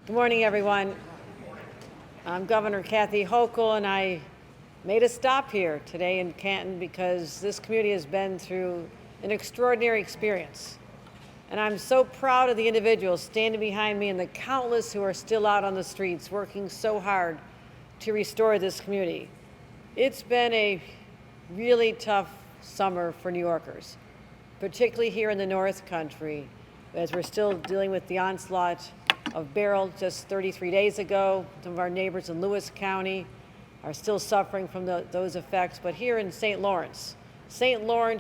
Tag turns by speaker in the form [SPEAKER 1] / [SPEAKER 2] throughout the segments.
[SPEAKER 1] Good morning, everyone. I'm Governor Kathy Hochul, and I made a stop here today in Canton because this community has been through an extraordinary experience. And I'm so proud of the individuals standing behind me and the countless who are still out on the streets working so hard to restore this community. It's been a really tough summer for New Yorkers, particularly here in the North Country, as we're still dealing with the onslaught of Beryl just 33 days ago. Some of our neighbors in Lewis County are still suffering from those effects. But here in St. Lawrence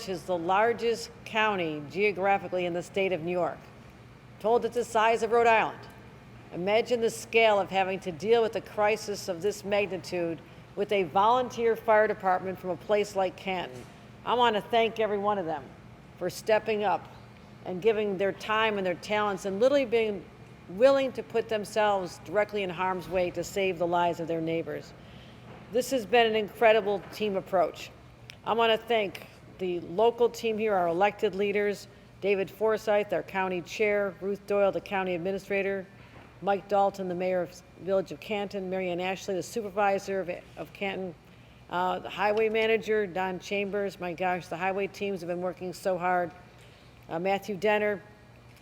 [SPEAKER 1] is the largest county geographically in the state of New York, told it's the size of Rhode Island. Imagine the scale of having to deal with a crisis of this magnitude with a volunteer fire department from a place like Canton. I want to thank every one of them for stepping up and giving their time and their talents and literally being willing to put themselves directly in harm's way to save the lives of their neighbors. This has been an incredible team approach. I want to thank the local team here, our elected leaders, David Forsyth, our county chair, Ruth Doyle, the county administrator, Mike Dalton, the mayor of the village of Canton, Marianne Ashley, the supervisor of Canton, the highway manager, Don Chambers. My gosh, the highway teams have been working so hard. Matthew Denner,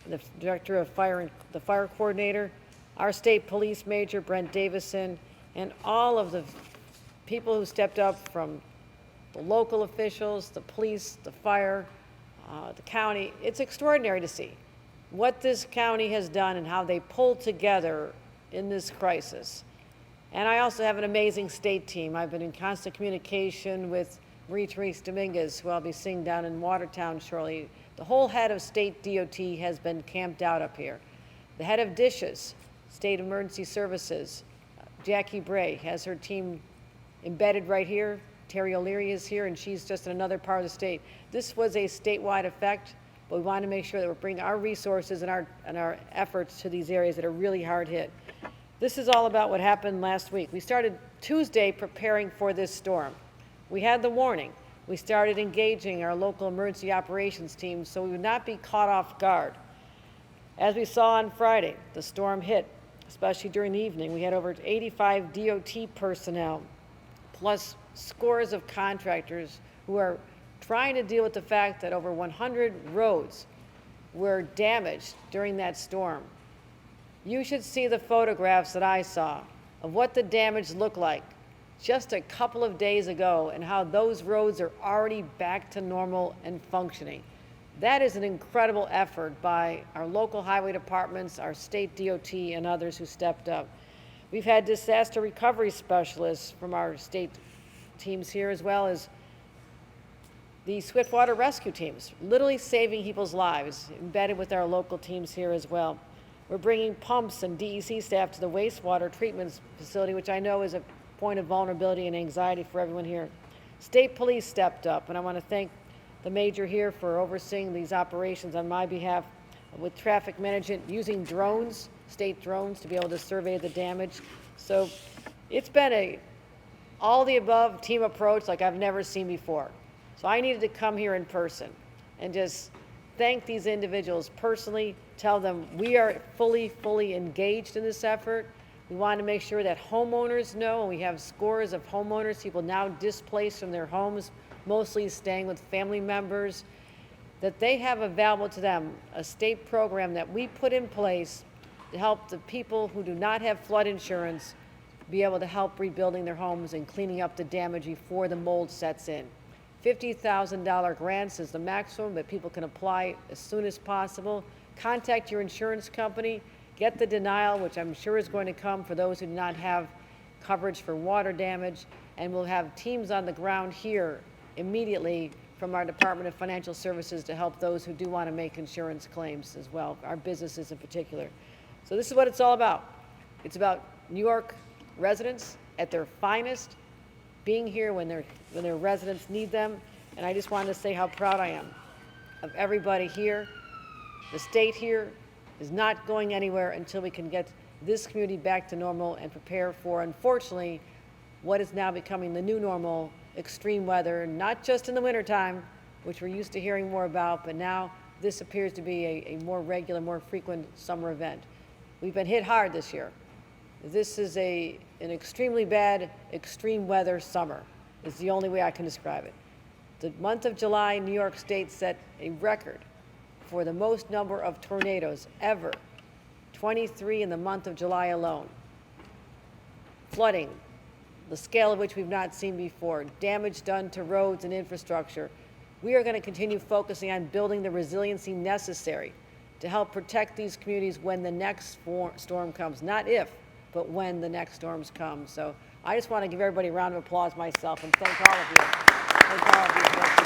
[SPEAKER 1] the director of fire and the fire coordinator, our state police major, Brent Davison, and all of the people who stepped up from the local officials, the police, the fire, the county. It's extraordinary to see what this county has done and how they pulled together in this crisis. And I also have an amazing state team. I've been in constant communication with Marie-Therese Dominguez, who I'll be seeing down in Watertown shortly. The whole head of state DOT has been camped out up here. The head of DISHES, State Emergency Services, Jackie Bray, has her team embedded right here. Terry O'Leary is here, and she's just in another part of the state. This was a statewide effect, but we want to make sure that we're bringing our resources and our efforts to these areas that are really hard hit. This is all about what happened last week. We started Tuesday preparing for this storm. We had the warning. We started engaging our local emergency operations team so we would not be caught off guard. As we saw on Friday, the storm hit, especially during the evening. We had over 85 DOT personnel, plus scores of contractors who are trying to deal with the fact that over 100 roads were damaged during that storm. You should see the photographs that I saw of what the damage looked like just a couple of days ago and how those roads are already back to normal and functioning. That is an incredible effort by our local highway departments, our state DOT, and others who stepped up. We've had disaster recovery specialists from our state teams here, as well as the Swiftwater rescue teams, literally saving people's lives, embedded with our local teams here as well. We're bringing pumps and DEC staff to the wastewater treatment facility, which I know is a point of vulnerability and anxiety for everyone here. State police stepped up, and I want to thank the major here for overseeing these operations on my behalf with traffic management, using drones, state drones, to be able to survey the damage. So it's been all the above team approach like I've never seen before. So I needed to come here in person and just thank these individuals personally, tell them we are fully engaged in this effort. We want to make sure that homeowners know, and we have scores of homeowners, people now displaced from their homes, mostly staying with family members, that they have available to them a state program that we put in place to help the people who do not have flood insurance be able to help rebuilding their homes and cleaning up the damage before the mold sets in. $50,000 grants is the maximum, but people can apply as soon as possible. Contact your insurance company. Get the denial, which I'm sure is going to come for those who do not have coverage for water damage, and we'll have teams on the ground here immediately from our Department of Financial Services to help those who do want to make insurance claims as well, our businesses in particular. So this is what it's all about. It's about New York residents at their finest, being here when their residents need them, and I just wanted to say how proud I am of everybody here. The state here is not going anywhere until we can get this community back to normal and prepare for, unfortunately, what is now becoming the new normal, extreme weather, not just in the wintertime, which we're used to hearing more about, but now this appears to be a more regular, more frequent summer event. We've been hit hard this year. This is an extremely bad, extreme weather summer, is the only way I can describe it. The month of July, New York State set a record for the most number of tornadoes ever, 23 in the month of July alone. Flooding, the scale of which we've not seen before, damage done to roads and infrastructure. We are going to continue focusing on building the resiliency necessary to help protect these communities when the next storm comes. Not if, but when the next storms come. So I just want to give everybody a round of applause myself and thank all of you. Thank all of you for